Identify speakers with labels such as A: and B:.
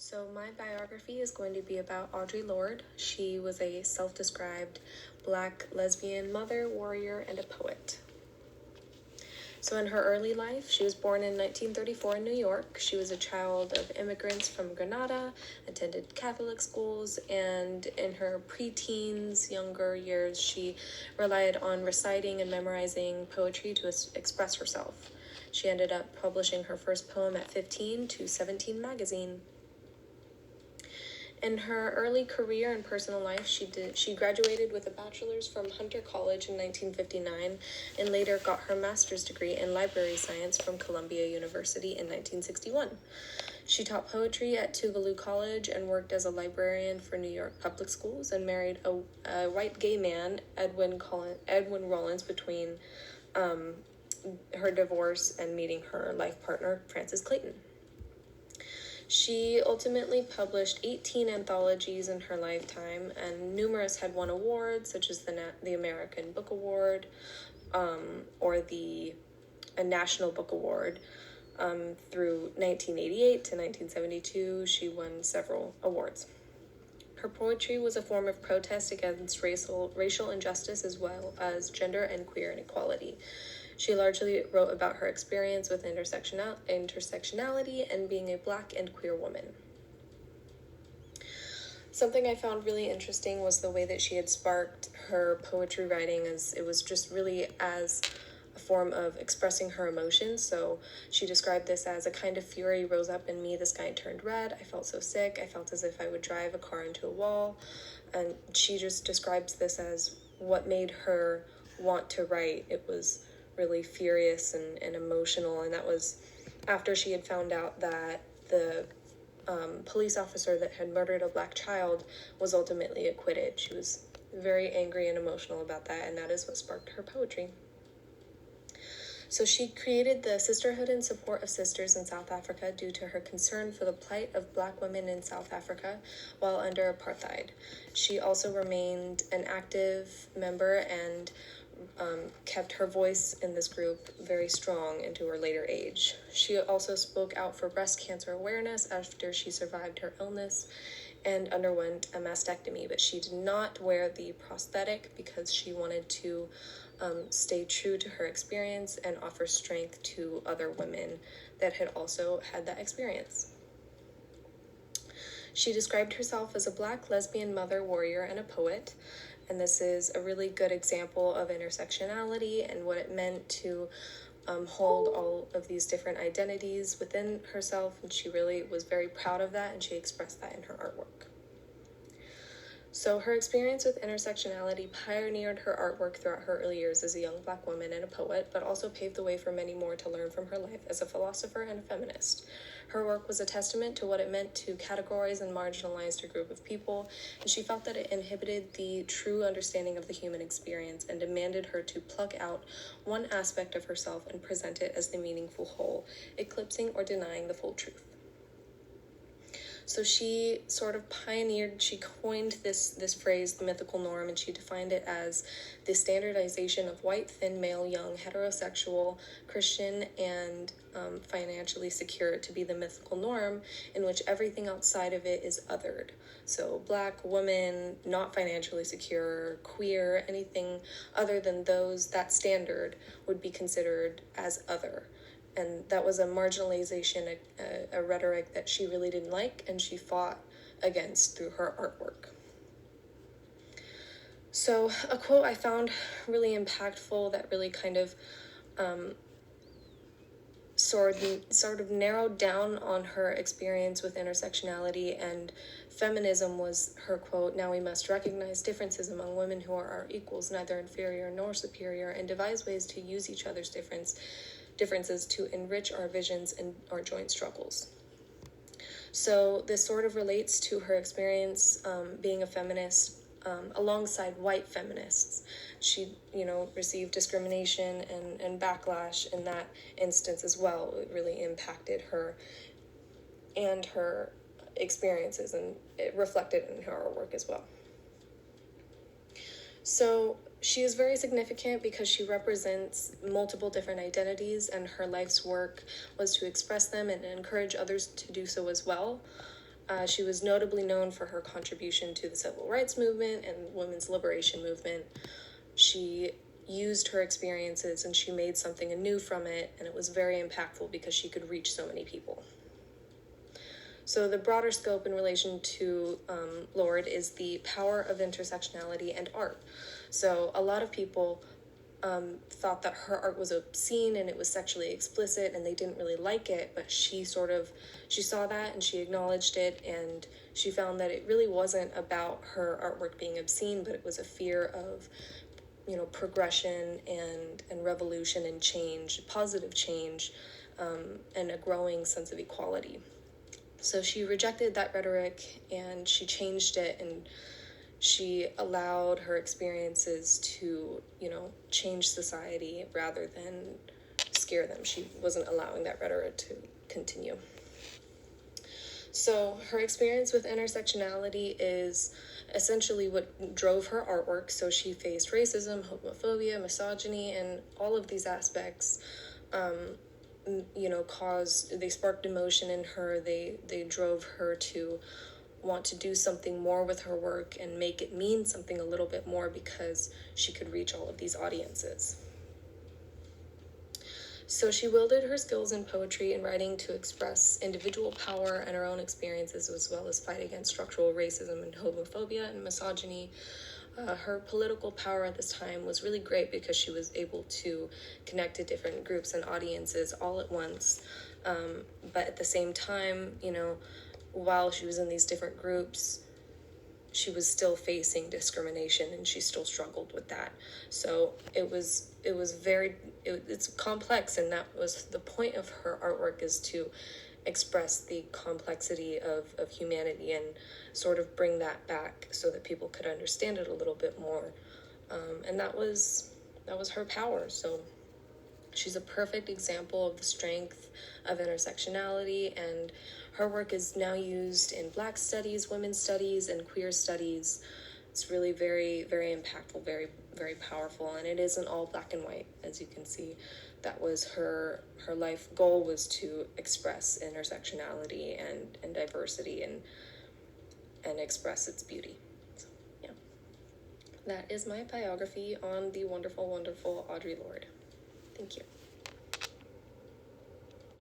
A: So my biography is going to be about Audre Lorde. She was a self-described Black lesbian mother, warrior, and a poet. So in her early life, she was born in 1934 in New York. She was a child of immigrants from Grenada, attended Catholic schools, and in her preteens, younger years, she relied on reciting and memorizing poetry to express herself. She ended up publishing her first poem at 15 to 17 magazine. In her early career and personal life, she graduated with a bachelor's from Hunter College in 1959 and later got her master's degree in library science from Columbia University in 1961. She taught poetry at Tuvalu College and worked as a librarian for New York public schools and married a white gay man, Edwin Rollins, between her divorce and meeting her life partner, Francis Clayton. She ultimately published 18 anthologies in her lifetime, and numerous had won awards, such as the American Book Award, or the National Book Award. Through 1988 to 1972, she won several awards. Her poetry was a form of protest against racial injustice as well as gender and queer inequality. She largely wrote about her experience with intersectionality and being a Black and queer woman. Something I found really interesting was the way that she had sparked her poetry writing, as it was just really as a form of expressing her emotions. So she described this as a kind of fury rose up in me, the sky turned red, I felt so sick, I felt as if I would drive a car into a wall. And she just describes this as what made her want to write. It was really furious and emotional, and that was after she had found out that the police officer that had murdered a Black child was ultimately acquitted. She was very angry and emotional about that, and that is what sparked her poetry. So she created the Sisterhood in Support of Sisters in South Africa due to her concern for the plight of Black women in South Africa while under apartheid. She also remained an active member and kept her voice in this group very strong into her later age. She also spoke out for breast cancer awareness after she survived her illness and underwent a mastectomy, but she did not wear the prosthetic because she wanted to stay true to her experience and offer strength to other women that had also had that experience. She described herself as a Black lesbian mother, warrior, and a poet. And this is a really good example of intersectionality and what it meant to hold all of these different identities within herself. And she really was very proud of that, and she expressed that in her artwork. So her experience with intersectionality pioneered her artwork throughout her early years as a young Black woman and a poet, but also paved the way for many more to learn from her life as a philosopher and a feminist. Her work was a testament to what it meant to categorize and marginalize a group of people, and she felt that it inhibited the true understanding of the human experience and demanded her to pluck out one aspect of herself and present it as the meaningful whole, eclipsing or denying the full truth. So she sort of she coined this phrase, the mythical norm, and she defined it as the standardization of white, thin, male, young, heterosexual, Christian, and financially secure to be the mythical norm in which everything outside of it is othered. So Black, woman, not financially secure, queer, anything other than that standard would be considered as other. And that was a marginalization, a rhetoric that she really didn't like, and she fought against through her artwork. So a quote I found really impactful that really kind of sort of narrowed down on her experience with intersectionality and feminism was her quote, "Now we must recognize differences among women who are our equals, neither inferior nor superior, and devise ways to use each other's differences to enrich our visions and our joint struggles." So this sort of relates to her experience being a feminist alongside white feminists. She, received discrimination and backlash in that instance as well. It really impacted her and her experiences, and it reflected in her artwork as well. So she is very significant because she represents multiple different identities, and her life's work was to express them and encourage others to do so as well. She was notably known for her contribution to the civil rights movement and women's liberation movement. She used her experiences and she made something anew from it, and it was very impactful because she could reach so many people. So the broader scope in relation to Lorde is the power of intersectionality and art. So a lot of people thought that her art was obscene and it was sexually explicit and they didn't really like it, but she saw that and she acknowledged it, and she found that it really wasn't about her artwork being obscene, but it was a fear of, progression and revolution and change, positive change, and a growing sense of equality. So she rejected that rhetoric and she changed it, and she allowed her experiences to, change society rather than scare them. She wasn't allowing that rhetoric to continue. So her experience with intersectionality is essentially what drove her artwork. So she faced racism, homophobia, misogyny, and all of these aspects they sparked emotion in her. They drove her to want to do something more with her work and make it mean something a little bit more because she could reach all of these audiences. So she wielded her skills in poetry and writing to express individual power and her own experiences, as well as fight against structural racism and homophobia and misogyny. Her political power at this time was really great because she was able to connect to different groups and audiences all at once. But at the same time, while she was in these different groups, she was still facing discrimination and she still struggled with that. So it's complex, and that was the point of her artwork, is to express the complexity of humanity and sort of bring that back so that people could understand it a little bit more. And that was her power. So she's a perfect example of the strength of intersectionality, and her work is now used in Black studies, women's studies, and queer studies. It's really very, very impactful, very, very powerful, and it isn't all black and white, as you can see. That was her life goal, was to express intersectionality and diversity and express its beauty. So, yeah. That is my biography on the wonderful, wonderful Audre Lorde. Thank you.